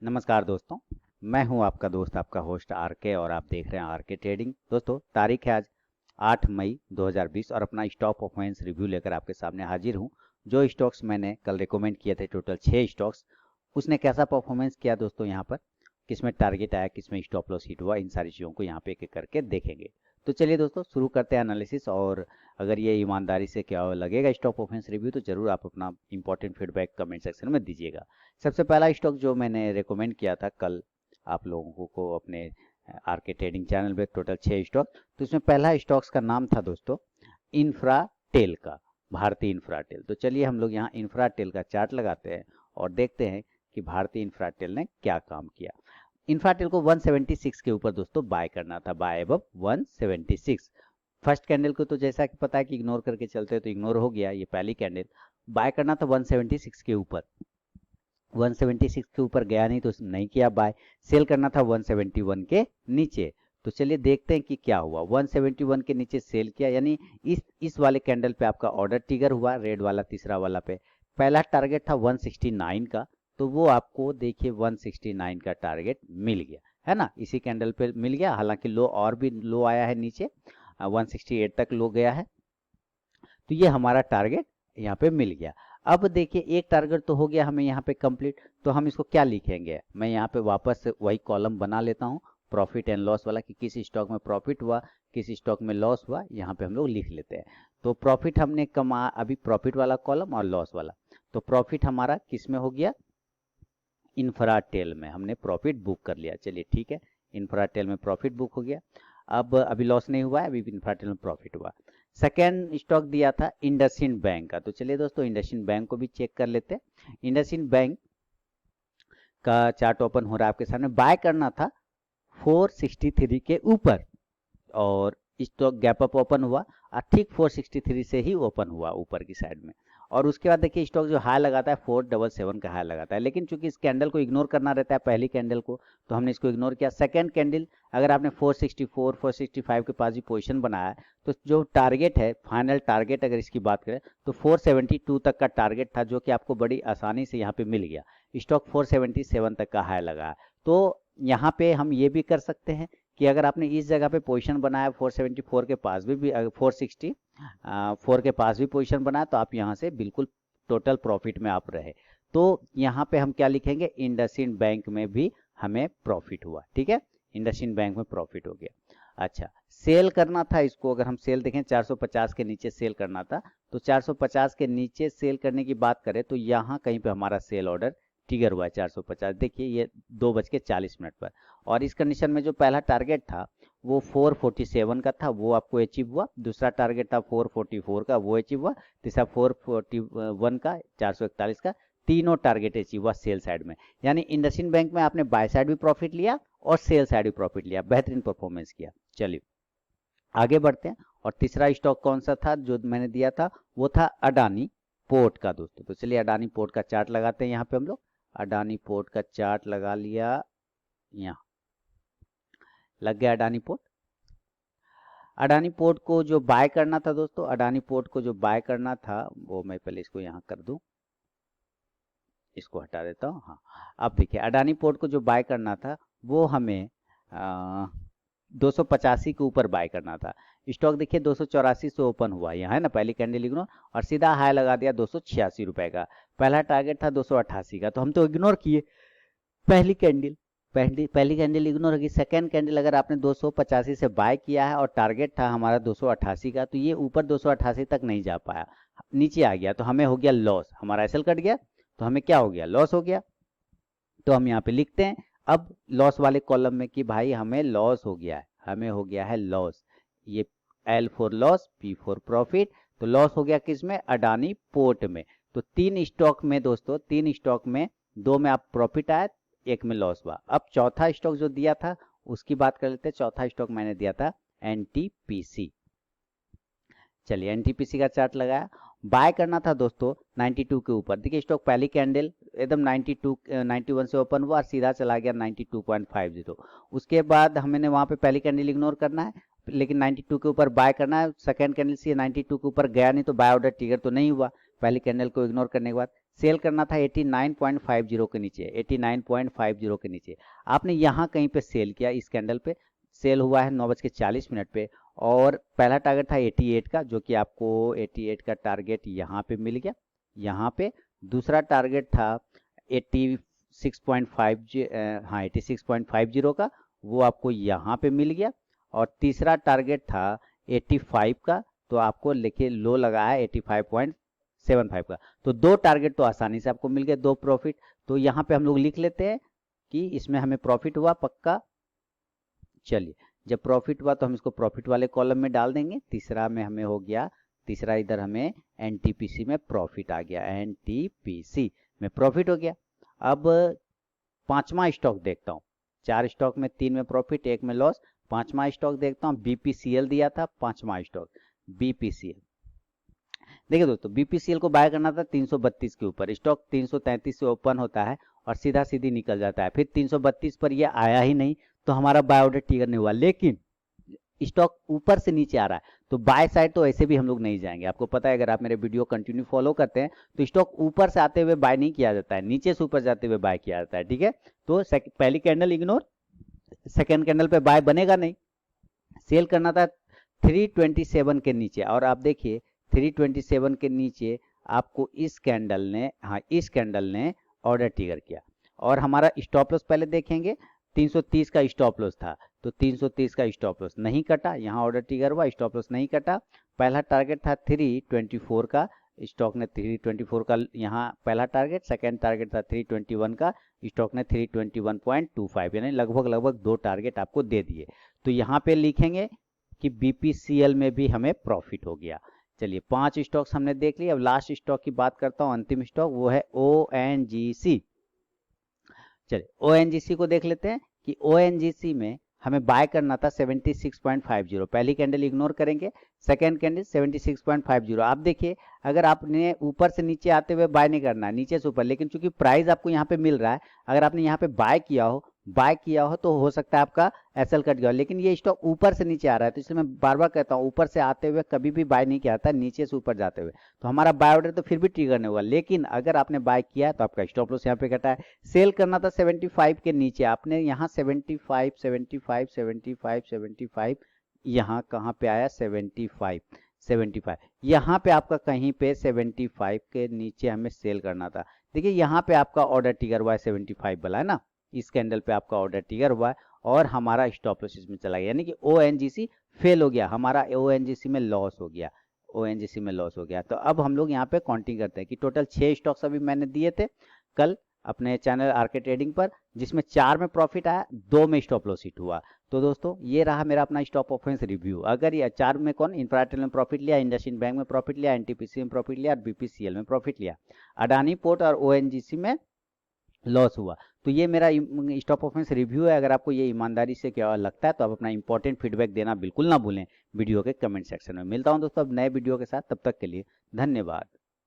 नमस्कार दोस्तों। मैं हूं आपका दोस्त आपका होस्ट आर के और आप देख रहे हैं आर के ट्रेडिंग। दोस्तों तारीख है आज 8 मई 2020 और अपना स्टॉक परफॉर्मेंस रिव्यू लेकर आपके सामने हाजिर हूं। जो स्टॉक्स मैंने कल रिकमेंड किए थे, टोटल 6 स्टॉक्स, उसने कैसा परफॉर्मेंस किया दोस्तों, यहाँ पर किसमें टारगेट आया, किसमें स्टॉप लॉस हिट हुआ, इन सारी चीज़ों को यहाँ पे एक एक करके देखेंगे। तो चलिए दोस्तों शुरू करते हैं एनालिसिस। और अगर ये ईमानदारी से क्या लगेगा स्टॉक परफॉर्मेंस रिव्यू, तो जरूर आप अपना इंपॉर्टेंट फीडबैक कमेंट सेक्शन में दीजिएगा। सबसे पहला स्टॉक जो मैंने रेकमेंड किया था कल आप लोगों को अपने आर के ट्रेडिंग चैनल पे, टोटल 6 स्टॉक, तो इसमें पहला स्टॉक्स का नाम था दोस्तों इंफ्राटेल का, भारतीय इंफ्राटेल। तो चलिए हम लोग यहाँ इंफ्राटेल का चार्ट लगाते हैं और देखते हैं कि भारतीय इंफ्राटेल ने क्या काम किया। इंफ्राटेल को 176 के ऊपर दोस्तों बाय करना था, बाय अबव 176। फर्स्ट कैंडल को तो जैसा कि पता है कि इग्नोर करके चलते हैं, तो इग्नोर हो गया ये पहली कैंडल। बाय करना था 176 के ऊपर, 176 के ऊपर गया नहीं तो नहीं किया बाय। सेल करना था 171 के नीचे। तो चलिए देखते हैं कि क्या हुआ। 171 के नीचे सेल किया, यानी इस वाले कैंडल पे आपका ऑर्डर ट्रिगर हुआ, रेड वाला तीसरा वाला पे। पहला टारगेट था 169 का, तो वो आपको देखिए 169 का टारगेट मिल गया है ना, इसी कैंडल पे मिल गया। हालांकि लो और भी लो आया है नीचे, 168 तक लो गया है, तो ये हमारा टारगेट यहाँ पे मिल गया। अब देखिए एक टारगेट तो हो गया हमें यहाँ पे कंप्लीट, तो हम इसको क्या लिखेंगे, मैं यहाँ पे वापस से वही कॉलम बना लेता हूँ प्रॉफिट एंड लॉस वाला, कि किस स्टॉक में प्रॉफिट हुआ, किस स्टॉक में लॉस हुआ, यहाँ पे हम लोग लिख लेते हैं। तो प्रॉफिट हमने कमा, अभी प्रॉफिट वाला कॉलम और लॉस वाला, तो प्रॉफिट हमारा किस में हो गया, इंफ्राटेल में हमने प्रॉफिट बुक कर लिया। चलिए ठीक है, इंफ्राटेल में प्रॉफिट बुक हो गया। अब अभी लॉस नहीं हुआ है, अभी इंफ्राटेल में प्रॉफिट हुआ। सेकेंड स्टॉक दिया था इंडसइंड बैंक का, तो चलिए दोस्तों इंडसइंड बैंक को भी चेक कर लेते हैं। इंडसइंड बैंक का चार्ट ओपन हो रहा है आपके सामने। बाय करना था 463 के ऊपर और स्टॉक गैप अप ओपन हुआ और ठीक 463 से ही ओपन हुआ ऊपर की साइड में। और उसके बाद देखिए स्टॉक जो हाई लगाता है 477 का हाई लगाता है, लेकिन चूंकि इस कैंडल को इग्नोर करना रहता है पहली कैंडल को, तो हमने इसको इग्नोर किया। सेकंड कैंडल अगर आपने 464 465 के पास भी पोजीशन बनाया है, तो जो टारगेट है, फाइनल टारगेट अगर इसकी बात करें तो 472 तक का टारगेट था, जो कि आपको बड़ी आसानी से यहाँ पे मिल गया। स्टॉक 477 तक का हाई लगा। तो यहाँ पे हम ये भी कर सकते हैं कि अगर आपने इस जगह पे पोजीशन बनाया 474 के पास भी 464 के पास भी पोजीशन बनाया, तो आप यहाँ से बिल्कुल टोटल प्रॉफिट में आप रहे। तो यहाँ पे हम क्या लिखेंगे, इंडसइंड बैंक में भी हमें प्रॉफिट हुआ। ठीक है, इंडसइंड बैंक में प्रॉफिट हो गया। अच्छा, सेल करना था इसको, अगर हम सेल देखें 450 के नीचे सेल करना था, तो 450 के नीचे सेल करने की बात करें तो यहाँ कहीं पे हमारा सेल ऑर्डर ट्रिगर हुआ है 450। देखिए ये 2:40 पर, और इस कंडीशन में जो पहला टारगेट था वो 447 का था, वो आपको अचीव हुआ। दूसरा टारगेट था 444 का, वो अचीव हुआ। तीसरा 441 का, 441 का, तीनों टारगेट अचीव हुआ सेल साइड में। यानी इंडसइंड बैंक में आपने बाय साइड भी प्रॉफिट लिया और सेल साइड भी प्रॉफिट लिया, बेहतरीन परफॉर्मेंस किया। चलिए आगे बढ़ते हैं। और तीसरा स्टॉक कौन सा था जो मैंने दिया था, वो था अडानी पोर्ट का दोस्तों। तो चलिए अडानी पोर्ट का चार्ट लगाते हैं यहाँ पे हम लोग। अडानी पोर्ट का चार्ट लगा लिया, यहाँ लग गया अडानी पोर्ट। अडानी पोर्ट को जो बाय करना था दोस्तों, अडानी पोर्ट को जो बाय करना था, वो मैं पहले इसको यहाँ कर दूं, इसको हटा देता हूँ। हाँ, अब देखिए अडानी पोर्ट को जो बाय करना था वो हमें 285 के ऊपर बाय करना था। स्टॉक देखिए 284 से ओपन हुआ यहाँ है ना, पहली कैंडल इग्नोर, और सीधा हाई लगा दिया 286 रुपए का। पहला टारगेट था 288 का, तो हम तो इग्नोर किए पहली कैंडल, पहली कैंडल इग्नोर होगी। सेकेंड कैंडल अगर आपने 285 से बाय किया है और टारगेट था हमारा 288 का, तो ये ऊपर 288 तक नहीं जा पाया, नीचे आ गया, तो हमें हो गया लॉस, हमारा एसएल कट गया, तो हमें क्या हो गया, लॉस हो गया। तो हम यहाँ पे लिखते हैं अब लॉस वाले कॉलम में कि भाई हमें लॉस हो गया है, हमें हो गया है लॉस। ये L for loss, P for profit. तो लॉस हो गया किस में, अडानी पोर्ट में। तो 3 स्टॉक में दोस्तों, 3 स्टॉक में 2 में आप प्रॉफिट आया, 1 में लॉस हुआ। अब चौथा स्टॉक जो दिया था उसकी बात कर लेते हैं। चौथा स्टॉक मैंने दिया था एनटीपीसी। चलिए एनटीपीसी का चार्ट लगाया, बाय करना था दोस्तों 92 के ऊपर। देखिए स्टॉक पहली कैंडल एकदम 92 91 से ओपन हुआ और सीधा चला गया 92.50। उसके बाद हमने वहां पे पहली कैंडल इग्नोर करना है, लेकिन 92 के ऊपर बाय करना है। सेकंड कैंडल से 92 के ऊपर गया नहीं, तो बाय ऑर्डर ट्रिगर तो नहीं हुआ पहली कैंडल को इग्नोर करने के बाद। सेल करना था 89.50 के नीचे, 89.50 के नीचे। आपने यहाँ कहीं पे सेल किया, इस कैंडल पे सेल हुआ है 9:40 पे, और पहला टारगेट था 88 का, जो कि आपको 88 का टारगेट यहाँ पे मिल गया, यहाँ पे। दूसरा टारगेट था 86.50 का, वो आपको यहाँ पे मिल गया। और तीसरा टारगेट था 85 का, तो आपको लिखिए लो लगा है 85.75 का। तो दो टारगेट तो आसानी से आपको मिल गए, दो प्रॉफिट। तो यहाँ पे हम लोग लिख लेते हैं कि इसमें हमें प्रॉफिट हुआ पक्का। चलिए, जब प्रॉफिट हुआ तो हम इसको प्रॉफिट वाले कॉलम में डाल देंगे। तीसरा में हमें हो गया, तीसरा इधर हमें एनटीपीसी में प्रॉफिट आ गया, एनटीपीसी में प्रॉफिट हो गया। अब पांचवा स्टॉक देखता हूँ, 4 स्टॉक में 3 में प्रॉफिट, 1 में लॉस। पांचवा स्टॉक देखता हूँ, बीपीसीएल दिया था पांचवा स्टॉक, बीपीसीएल। देखिए दोस्तों, बीपीसीएल को बाय करना था 332 के ऊपर, स्टॉक 333 से ओपन होता है और सीधा सीधी निकल जाता है, फिर 332 पर ये आया ही नहीं, तो हमारा बाय ऑर्डर ट्रिगर नहीं हुआ। लेकिन स्टॉक ऊपर से नीचे आ रहा है, तो बाय साइड तो ऐसे भी हम लोग नहीं जाएंगे। आपको पता है, अगर आप मेरे वीडियो कंटिन्यू फॉलो करते हैं तो स्टॉक ऊपर से आते हुए बाय नहीं किया जाता है, नीचे से ऊपर जाते हुए बाय किया जाता है, ठीक है। तो पहली कैंडल इग्नोर, सेकेंड कैंडल पे बाय बनेगा नहीं। सेल करना था 327 के नीचे, और आप देखिए 327 के नीचे आपको इस कैंडल ने, हाँ इस कैंडल ने ऑर्डर ट्रिगर किया। और हमारा स्टॉप लॉस पहले देखेंगे, 330 का स्टॉप लॉस था, तो 330 का स्टॉप लॉस नहीं कटा, यहाँ ऑर्डर ट्रिगर हुआ, स्टॉप लॉस नहीं कटा। पहला टारगेट था 324 का, स्टॉक ने 324 का यहाँ पहला टारगेट, सेकेंड टारगेट था 321 का, स्टॉक ने 321.25, यानी लगभग 2 टारगेट आपको दे दिए। तो यहाँ पे लिखेंगे कि बीपीसीएल में भी हमें प्रॉफिट हो गया। चलिए, 5 स्टॉक्स हमने देख लिए। अब लास्ट स्टॉक की बात करता हूँ, अंतिम स्टॉक, वो है ओएनजीसी। चलिए, ओएनजीसी को देख लेते हैं कि ओएनजीसी में हमें बाय करना था 76.50, पहली कैंडल इग्नोर करेंगे, सेकेंड कैंडल 76.50। आप देखिए, अगर आपने ऊपर से नीचे आते हुए बाय नहीं करना है, नीचे से ऊपर, लेकिन चूंकि प्राइस आपको यहाँ पे मिल रहा है, अगर आपने यहाँ पे बाय किया हो तो हो सकता है आपका एसएल कट गया। लेकिन ये स्टॉक ऊपर से नीचे आ रहा है, तो इसलिए मैं बार बार कहता हूँ, ऊपर से आते हुए कभी भी बाय नहीं किया जाता, नीचे से ऊपर जाते हुए। तो हमारा बाय ऑर्डर तो फिर भी ट्रिगर नहीं होगा, लेकिन अगर आपने बाय किया है तो आपका स्टॉप लॉस यहाँ पे कटा है। सेल करना था 75 के नीचे, आपने यहाँ 75, 75, 75, 75, यहाँ कहाँ पे आया 75, यहाँ पे आपका कहीं पे 75 के नीचे हमें सेल करना था। देखिए, यहाँ पे आपका ऑर्डर ट्रिगर हुआ है 75 वाला, है ना, इस कैंडल पे आपका ऑर्डर ट्रिगर हुआ है और हमारा स्टॉप लॉस इसमें चला गया, यानी कि ओएनजीसी फेल हो गया, हमारा ओएनजीसी में लॉस हो गया, ओएनजीसी में लॉस हो गया। तो अब हम लोग यहाँ पे काउंटिंग करते हैं कि टोटल 6 स्टॉक्स अभी मैंने दिए थे कल अपने चैनल आरके ट्रेडिंग पर, जिसमें 4 में प्रॉफिट आया, 2 में स्टॉप लॉस हिट हुआ। तो दोस्तों, ये रहा मेरा अपना स्टॉप ऑप्शंस रिव्यू। अगर ये 4 में कौन, इंफ्राटेल में प्रॉफिट लिया, इंडसइंड बैंक में प्रॉफिट लिया, एनटीपीसी में प्रॉफिट लिया और बीपीसीएल में प्रॉफिट लिया, अडानी पोर्ट और ओएनजीसी में लॉस हुआ। तो ये मेरा स्टॉप ऑप्शंस रिव्यू है। अगर आपको ये ईमानदारी से क्या लगता है तो आप अपना इंपॉर्टेंट फीडबैक देना बिल्कुल ना भूलें वीडियो के कमेंट सेक्शन में। मिलता हूं दोस्तों अब नए वीडियो के साथ, तब तक के लिए धन्यवाद।